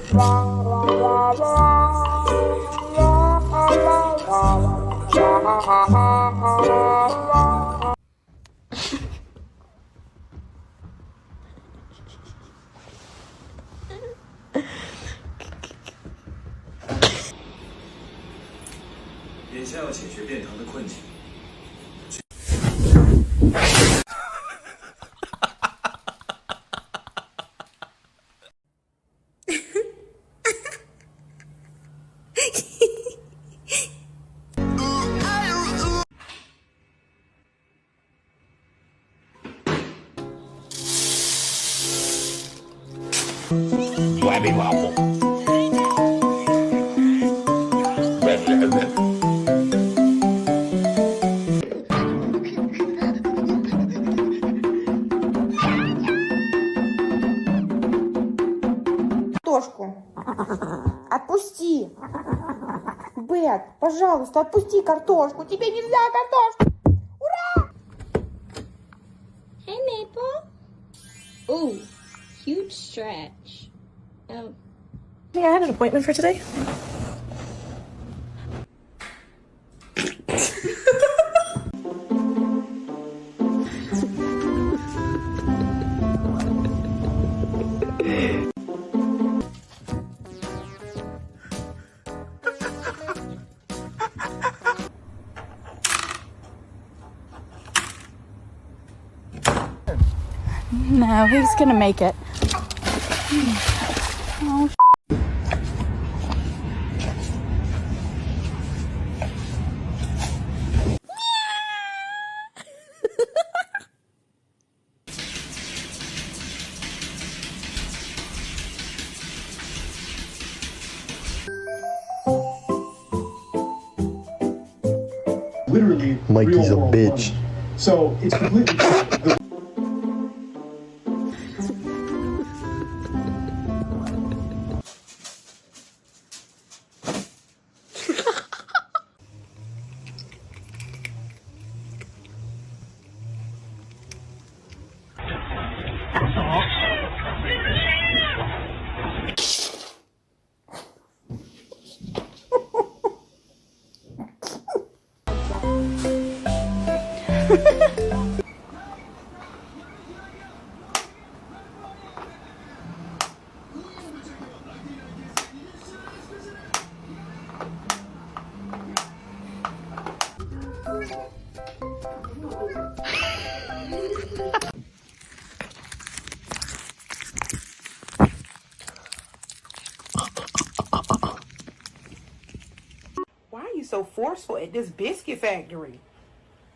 眼下要解决便堂的困境。我还没挖破。Картошку. Отпусти. Бет, пожалуйста, отпусти картошку. Тебе нельзя картошку. Ура! Hey, Maple. Ooh, huge stretch. Oh. Yeah, I had an appointment for today. No, he's gonna make it. Oh, Literally, Mikey's a real-world bitch. money. So it's completely. Why are you so forceful at this biscuit factory?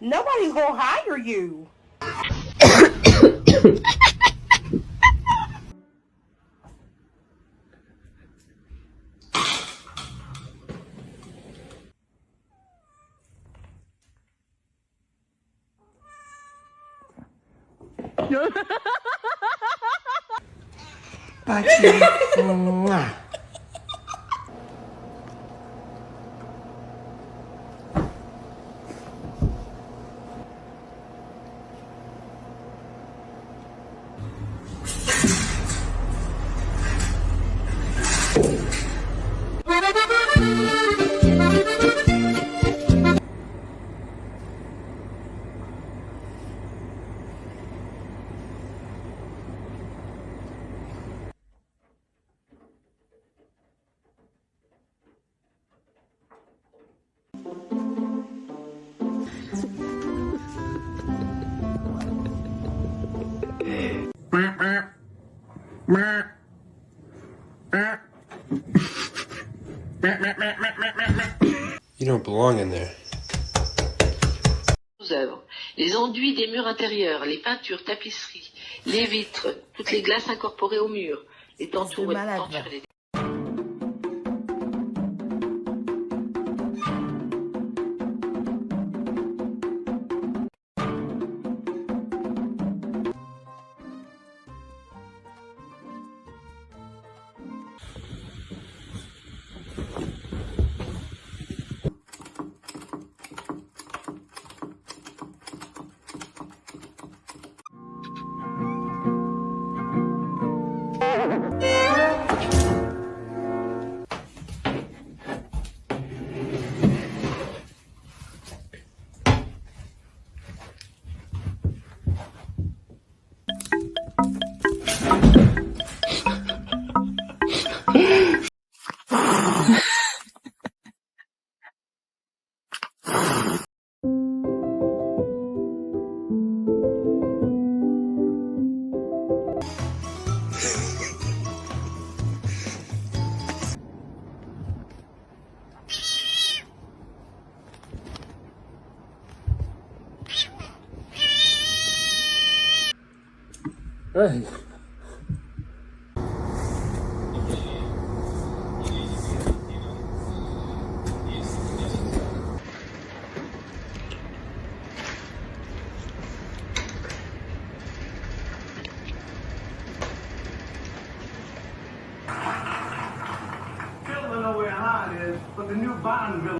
Nobody's gonna hire you. You don't belong in there. Œuvres, les enduits des murs intérieurs, les peintures, tapisseries, les vitres, toutes les glaces incorporées aux murs, les tentures et les 哎。Still don't know where hot is, but the new Bond villain.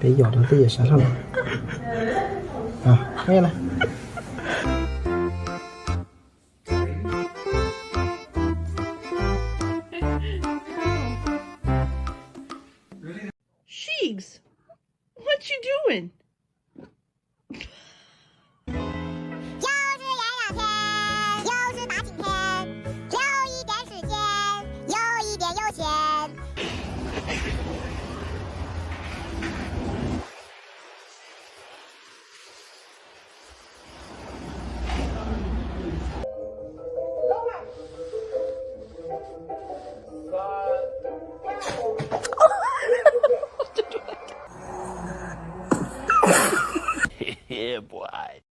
别咬到自己身上了啊！可以了。Sheegs, what you doing? 又是炎热天，又是大晴天，有一点时间，有一点悠闲。Yeah, boy.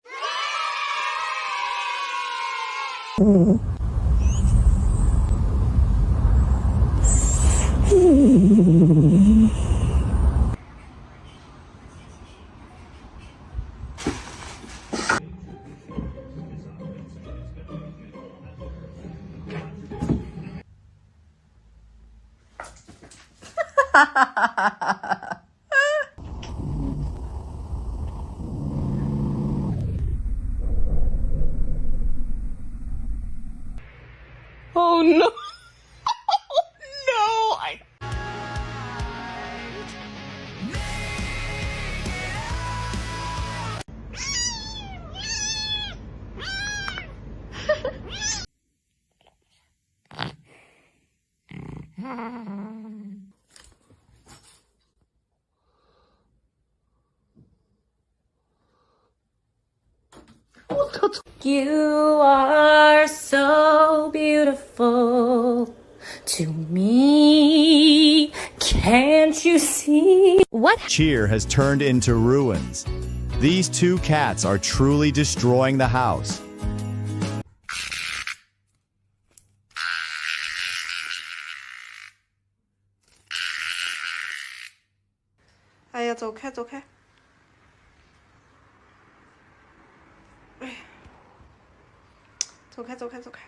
Oh no! No! You are so beautiful to me. Can't you see? What? Cheer has turned into ruins. These two cats are truly destroying the house. 哎呀，走开，走开！哎呀，走开，走开，走开！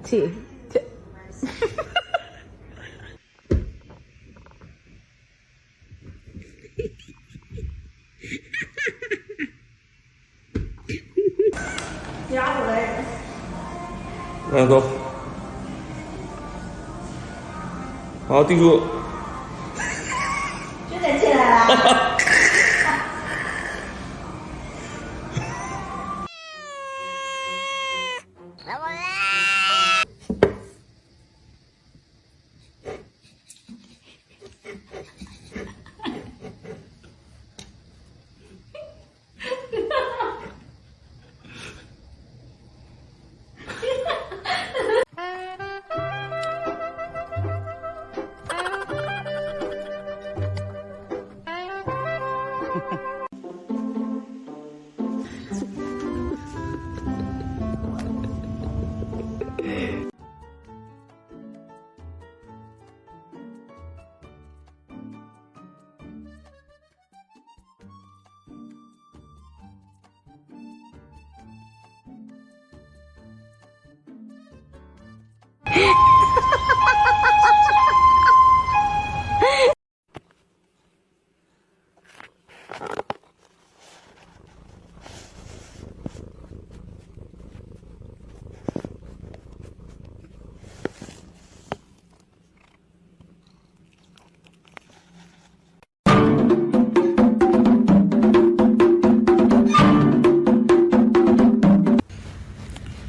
T. Get out of there. 来走，好，定住。真的起来了。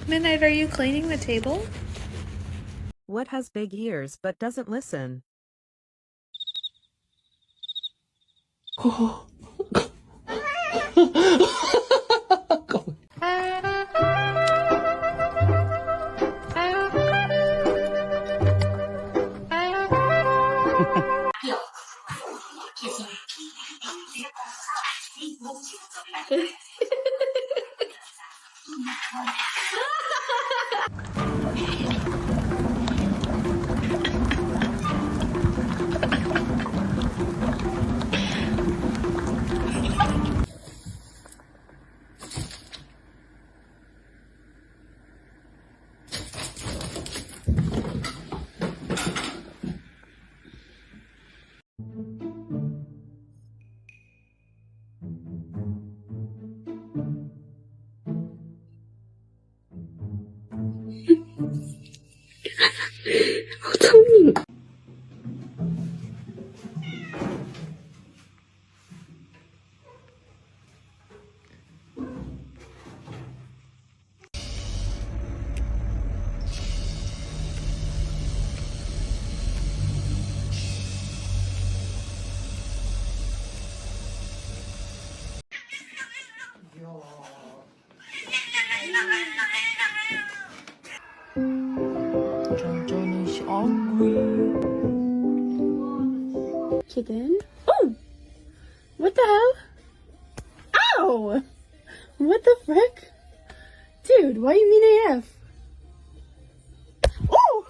Midnight, are you cleaning the table? What has big ears but doesn't listen? Johnny's hungry. Chicken. Oh! What the hell? Ow! What the frick? Dude, why you mean AF? Oh!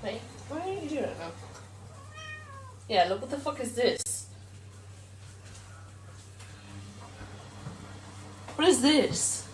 Wait, what are you doing now? Yeah, look, what the fuck is this? What is this?